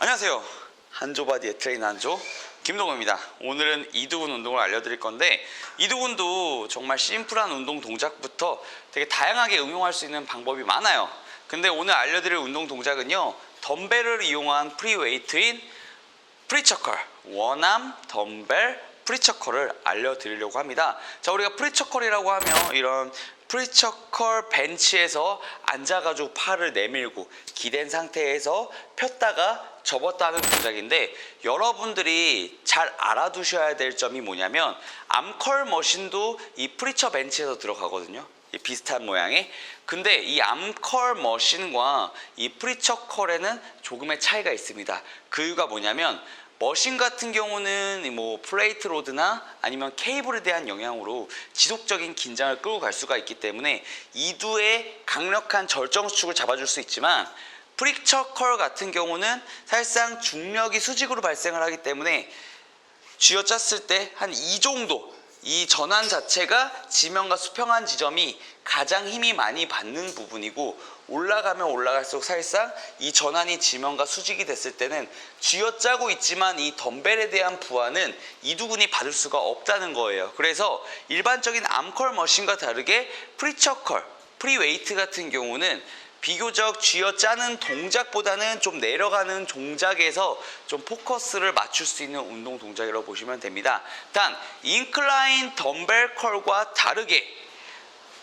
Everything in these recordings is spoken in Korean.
안녕하세요. 한조바디의 트레이너 한조 김동호입니다. 오늘은 이두근 운동을 알려드릴 건데, 이두근도 정말 심플한 운동 동작부터 되게 다양하게 응용할 수 있는 방법이 많아요. 근데 오늘 알려드릴 운동 동작은요, 덤벨을 이용한 프리웨이트인 프리처컬, 원암 덤벨 프리처컬을 알려드리려고 합니다. 자, 우리가 프리처컬이라고 하면 이런 프리처컬 벤치에서 앉아가지고 팔을 내밀고 기댄 상태에서 폈다가 접었다 하는 동작인데, 여러분들이 잘 알아두셔야 될 점이 뭐냐면, 암컬 머신도 이 프리처 벤치에서 들어가거든요. 이 비슷한 모양의. 근데 이 암컬 머신과 이 프리처 컬에는 조금의 차이가 있습니다. 그 이유가 뭐냐면, 머신 같은 경우는 뭐 플레이트 로드나 아니면 케이블에 대한 영향으로 지속적인 긴장을 끌고 갈 수가 있기 때문에 이두의 강력한 절정 수축을 잡아줄 수 있지만, 프리처 컬 같은 경우는 사실상 중력이 수직으로 발생을 하기 때문에 쥐어짰을 때 한 이 정도, 이 전환 자체가 지면과 수평한 지점이 가장 힘이 많이 받는 부분이고, 올라가면 올라갈수록 사실상 이 전환이 지면과 수직이 됐을 때는 쥐어짜고 있지만 이 덤벨에 대한 부하는 이두근이 받을 수가 없다는 거예요. 그래서 일반적인 암컬 머신과 다르게 프리처 컬, 프리웨이트 같은 경우는 비교적 쥐어짜는 동작보다는 좀 내려가는 동작에서 좀 포커스를 맞출 수 있는 운동 동작이라고 보시면 됩니다. 단 인클라인 덤벨 컬과 다르게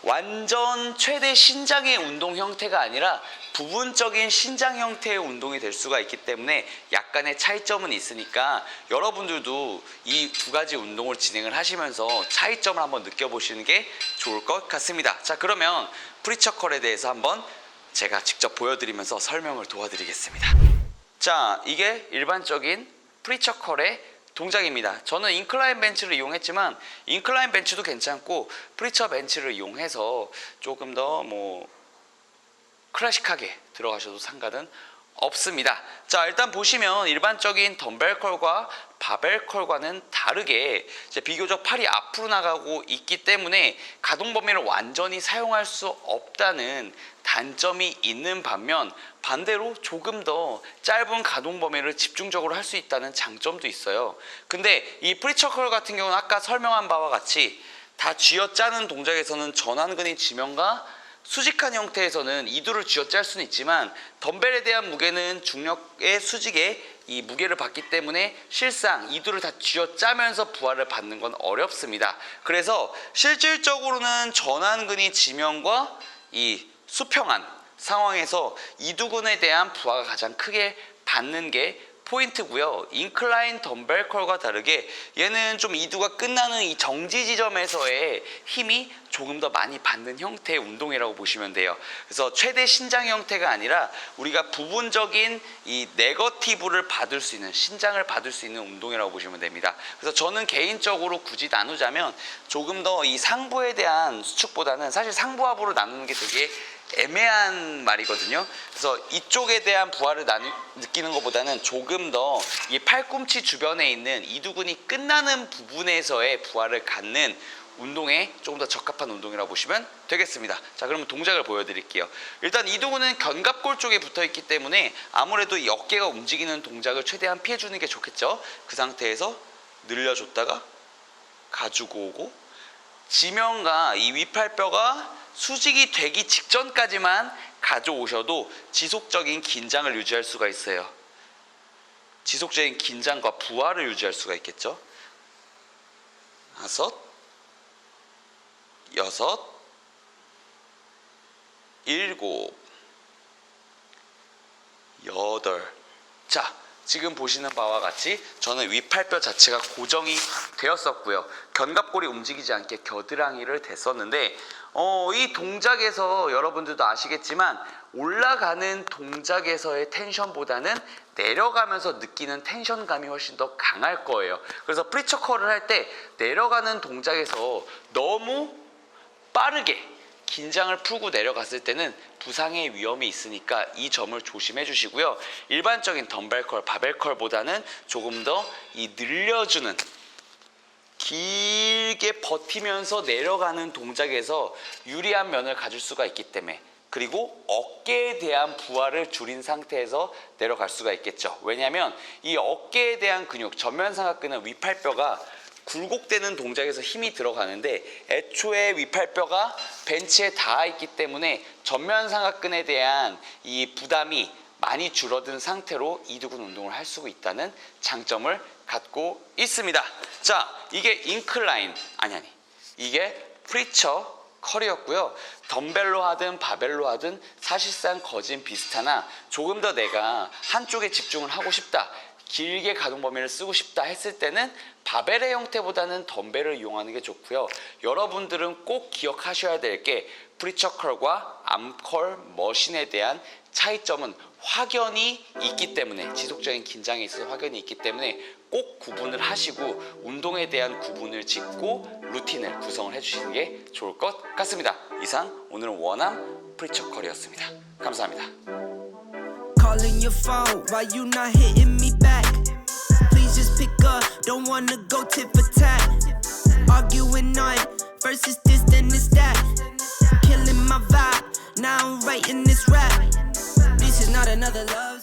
완전 최대 신장의 운동 형태가 아니라 부분적인 신장 형태의 운동이 될 수가 있기 때문에 약간의 차이점은 있으니까, 여러분들도 이 두 가지 운동을 진행을 하시면서 차이점을 한번 느껴보시는 게 좋을 것 같습니다. 자, 그러면 프리처 컬에 대해서 한번 제가 직접 보여드리면서 설명을 도와드리겠습니다. 자, 이게 일반적인 프리처 컬의 동작입니다. 저는 인클라인 벤치를 이용했지만 인클라인 벤치도 괜찮고 프리처 벤치를 이용해서 조금 더 클래식하게 들어가셔도 상관은 없습니다. 자, 일단 보시면 일반적인 덤벨 컬과 바벨 컬과는 다르게 이제 비교적 팔이 앞으로 나가고 있기 때문에 가동 범위를 완전히 사용할 수 없다는 단점이 있는 반면, 반대로 조금 더 짧은 가동 범위를 집중적으로 할 수 있다는 장점도 있어요. 근데 이 프리처 컬 같은 경우는 아까 설명한 바와 같이 다 쥐어짜는 동작에서는 전완근이 지면과 수직한 형태에서는 이두를 쥐어짤 수는 있지만, 덤벨에 대한 무게는 중력의 수직에 이 무게를 받기 때문에 실상 이두를 다 쥐어짜면서 부하를 받는 건 어렵습니다. 그래서 실질적으로는 전완근이 지면과 이 수평한 상황에서 이두근에 대한 부하가 가장 크게 받는 게 포인트고요. 인클라인 덤벨 컬과 다르게 얘는 좀 이두가 끝나는 이 정지 지점에서의 힘이 조금 더 많이 받는 형태의 운동이라고 보시면 돼요. 그래서 최대 신장 형태가 아니라 우리가 부분적인 이 네거티브를 받을 수 있는, 신장을 받을 수 있는 운동이라고 보시면 됩니다. 그래서 저는 개인적으로 굳이 나누자면 조금 더 이 상부에 대한 수축보다는, 사실 상부하부로 나누는 게 되게 애매한 말이거든요. 그래서 이쪽에 대한 부하를 느끼는 것보다는 조금 더 이 팔꿈치 주변에 있는 이두근이 끝나는 부분에서의 부하를 갖는 운동에 조금 더 적합한 운동이라고 보시면 되겠습니다. 자, 그러면 동작을 보여드릴게요. 일단 이두근은 견갑골 쪽에 붙어 있기 때문에 아무래도 이 어깨가 움직이는 동작을 최대한 피해주는 게 좋겠죠. 그 상태에서 늘려줬다가 가지고 오고, 지면과 이 위팔뼈가 수직이 되기 직전까지만 가져오셔도 지속적인 긴장을 유지할 수가 있어요. 지속적인 긴장과 부하를 유지할 수가 있겠죠. 5, 6, 7, 8. 자, 지금 보시는 바와 같이 저는 위팔뼈 자체가 고정이 되었었고요. 견갑골이 움직이지 않게 겨드랑이를 댔었는데, 이 동작에서 여러분들도 아시겠지만 올라가는 동작에서의 텐션보다는 내려가면서 느끼는 텐션감이 훨씬 더 강할 거예요. 그래서 프리처 컬을 할 때 내려가는 동작에서 너무 빠르게 긴장을 풀고 내려갔을 때는 부상의 위험이 있으니까 이 점을 조심해 주시고요. 일반적인 덤벨 컬, 바벨 컬보다는 조금 더 이 늘려주는, 길게 버티면서 내려가는 동작에서 유리한 면을 가질 수가 있기 때문에 그리고 어깨에 대한 부하를 줄인 상태에서 내려갈 수가 있겠죠. 왜냐하면 이 어깨에 대한 근육, 전면삼각근은 위팔뼈가 굴곡되는 동작에서 힘이 들어가는데 애초에 위팔뼈가 벤치에 닿아 있기 때문에 전면삼각근에 대한 이 부담이 많이 줄어든 상태로 이두근 운동을 할 수 있다는 장점을 갖고 있습니다. 자, 이게 인클라인 아니 이게 프리처 컬이었고요. 덤벨로 하든 바벨로 하든 사실상 거진 비슷하나 조금 더 내가 한쪽에 집중을 하고 싶다, 길게 가동 범위를 쓰고 싶다 했을 때는 바벨의 형태보다는 덤벨을 이용하는 게 좋고요. 여러분들은 꼭 기억하셔야 될 게 프리처 컬과 암컬 머신에 대한 차이점은 확연히 있기 때문에, 지속적인 긴장에 있어서 확연히 있기 때문에 꼭 구분을 하시고 운동에 대한 구분을 짓고 루틴을 구성을 해주시는 게 좋을 것 같습니다. 이상 오늘은 원암 프리처 컬이었습니다. 감사합니다. Calling your phone, why you not hitting me back? Please just pick up, don't wanna go tit for tat. Arguing on, first is this, then it's that. Killing my vibe, now I'm writing this rap. This is not another love